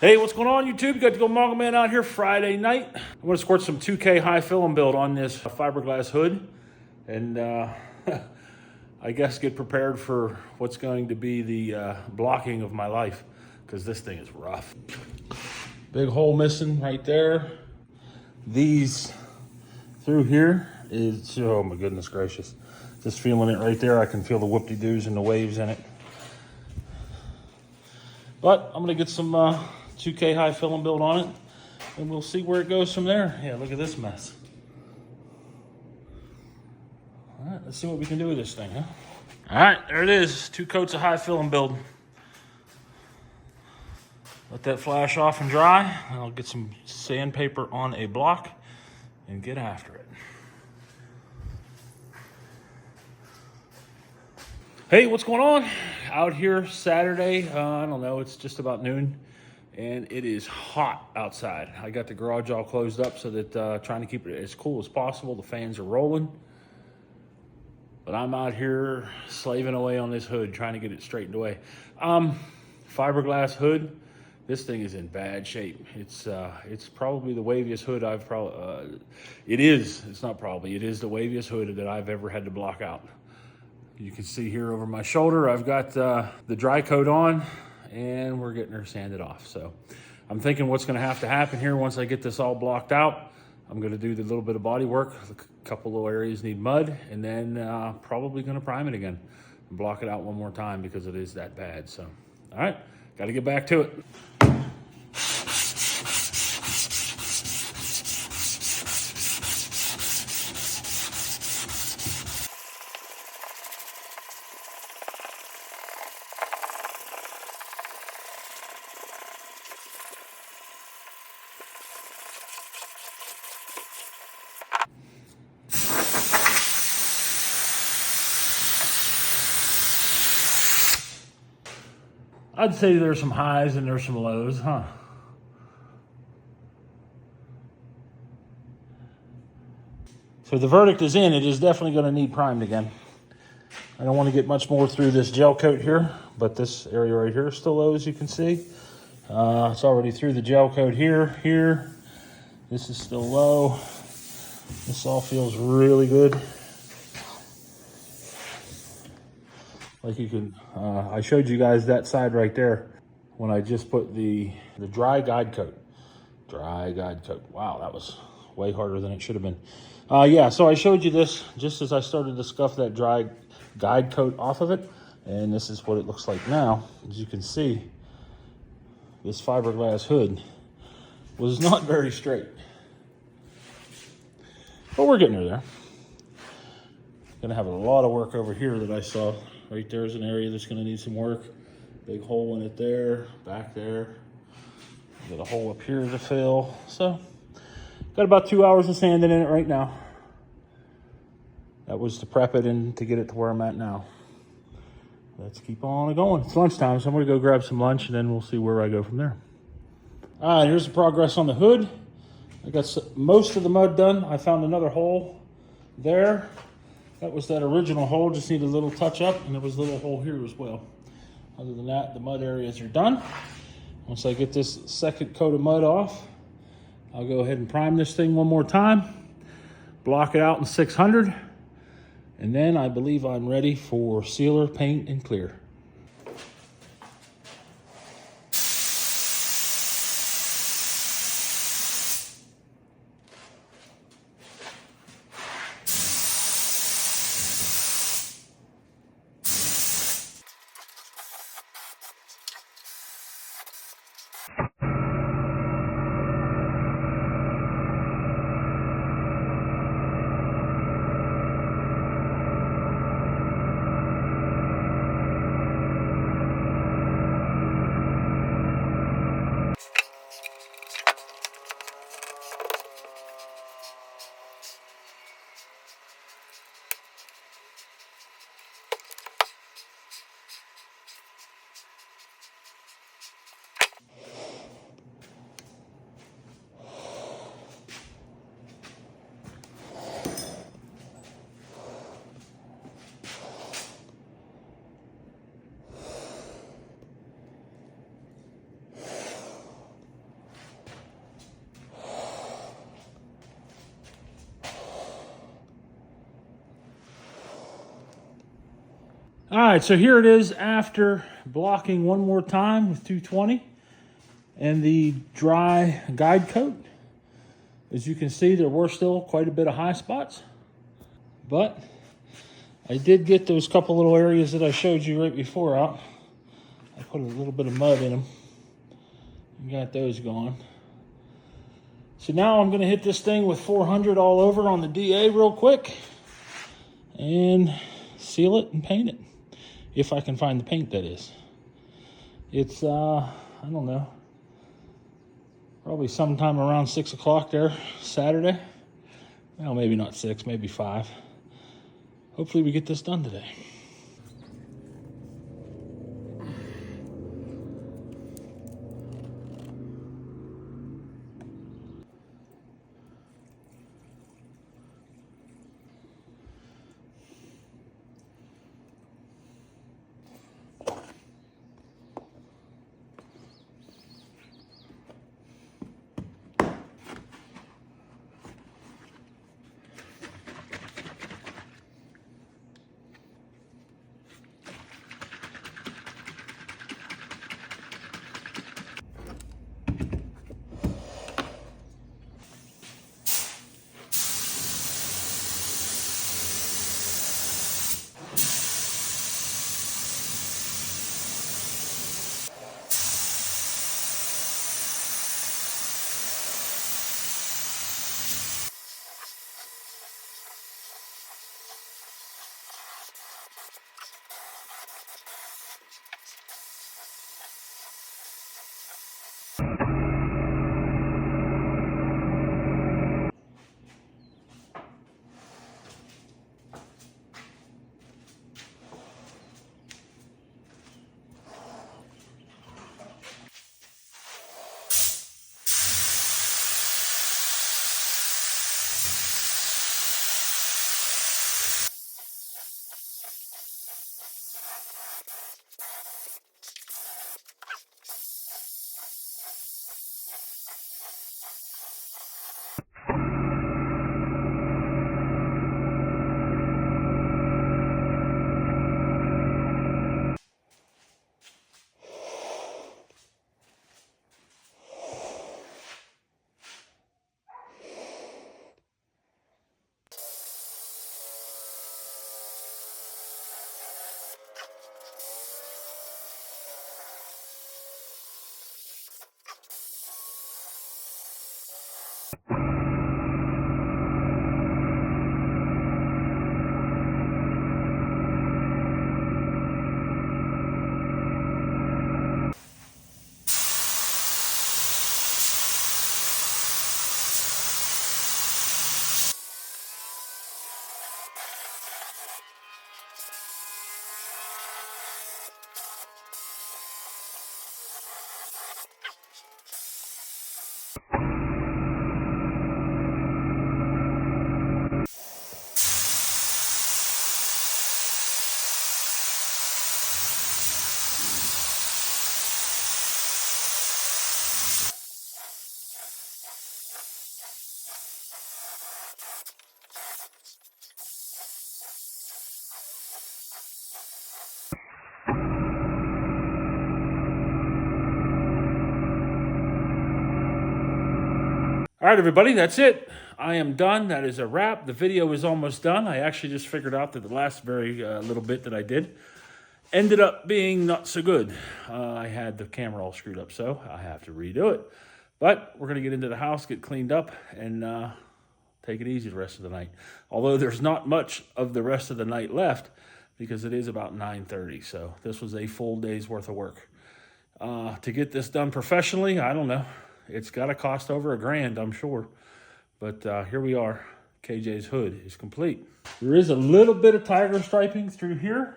Hey, what's going on, YouTube? Got the Go Mogul Man out here Friday night. I'm going to squirt some 2K high film build on this fiberglass hood, and I guess get prepared for what's going to be the blocking of my life, because this thing is rough. Big hole missing right there. These through here is, oh my goodness gracious. Just feeling it right there. I can feel the whoop-de-doos and the waves in it. But I'm going to get some 2K high film build on it, and we'll see where it goes from there. Yeah, look at this mess. All right, let's see what we can do with this thing, huh? All right, there it is. 2 coats of high film build. Let that flash off and dry, and I'll get some sandpaper on a block and get after it. Hey, what's going on? Out here Saturday, I don't know, it's just about noon, and it is hot outside. I got the garage all closed up so that trying to keep it as cool as possible. The fans are rolling, but I'm out here slaving away on this hood, trying to get it straightened away. Fiberglass hood. This thing is in bad shape. It's probably the waviest hood I've it is the waviest hood that I've ever had to block out. You can see here over my shoulder, I've got the dry coat on, and we're getting her sanded off. So I'm thinking what's gonna have to happen here once I get this all blocked out, I'm gonna do the little bit of body work. A couple little areas need mud, and then probably gonna prime it again and block it out one more time because it is that bad. So, all right, gotta get back to it. I'd say there's some highs and there's some lows, huh? So the verdict is in. It is definitely going to need primed again. I don't want to get much more through this gel coat here, but this area right here is still low, as you can see. It's already through the gel coat here. This is still low. This all feels really good. Like you can, I showed you guys that side right there when I just put the dry guide coat. Wow, that was way harder than it should have been. Yeah, so I showed you this just as I started to scuff that dry guide coat off of it. And this is what it looks like now. As you can see, this fiberglass hood was not very straight. But we're getting her there. Gonna have a lot of work over here that I saw. Right there is an area that's gonna need some work. Big hole in it there, back there. Got a hole up here to fill. So, got about 2 hours of sanding in it right now. That was to prep it and to get it to where I'm at now. Let's keep on going. It's lunchtime, so I'm gonna go grab some lunch and then we'll see where I go from there. All right, here's the progress on the hood. I got most of the mud done. I found another hole there. That was that original hole, just need a little touch up, and there was a little hole here as well. Other than that, the mud areas are done. Once I get this second coat of mud off, I'll go ahead and prime this thing one more time, block it out in 600, and then I believe I'm ready for sealer, paint, and clear. All right, so here it is after blocking one more time with 220 and the dry guide coat. As you can see, there were still quite a bit of high spots, but I did get those couple little areas that I showed you right before out. I put a little bit of mud in them and got those gone. So now I'm gonna hit this thing with 400 all over on the DA real quick and seal it and paint it. If I can find the paint, that is. It's, I don't know, probably sometime around 6 o'clock there, Saturday. Well, maybe not 6, maybe 5. Hopefully we get this done today. All right, everybody, that's it. I am done. That is a wrap. The video is almost done. I actually just figured out that the last very little bit that I did ended up being not so good. I had the camera all screwed up, so I have to redo it. But we're going to get into the house, get cleaned up, and take it easy the rest of the night. Although there's not much of the rest of the night left because it is about 9:30. So this was a full day's worth of work. To get this done professionally, I don't know. It's got to cost over $1,000, I'm sure. But here we are. KJ's hood is complete. There is a little bit of tiger striping through here.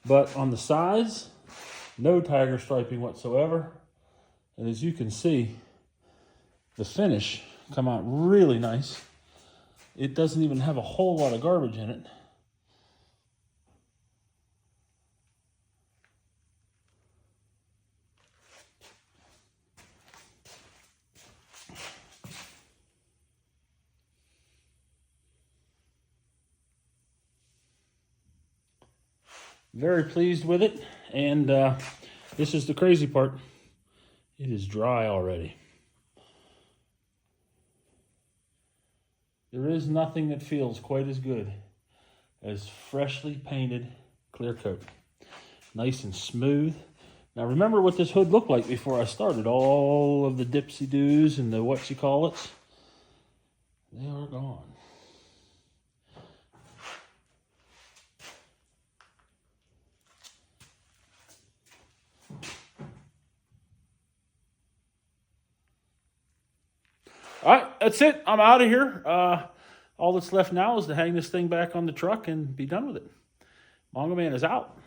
But on the sides, no tiger striping whatsoever. And as you can see, the finish come out really nice. It doesn't even have a whole lot of garbage in it. Very pleased with it. And this is the crazy part. It is dry already. There is nothing that feels quite as good as freshly painted clear coat. Nice and smooth. Now remember what this hood looked like before I started. All of the dipsy-doos and the what-you-call-its, they are gone. All right, that's it. I'm out of here. All that's left now is to hang this thing back on the truck and be done with it. Mongo Man is out.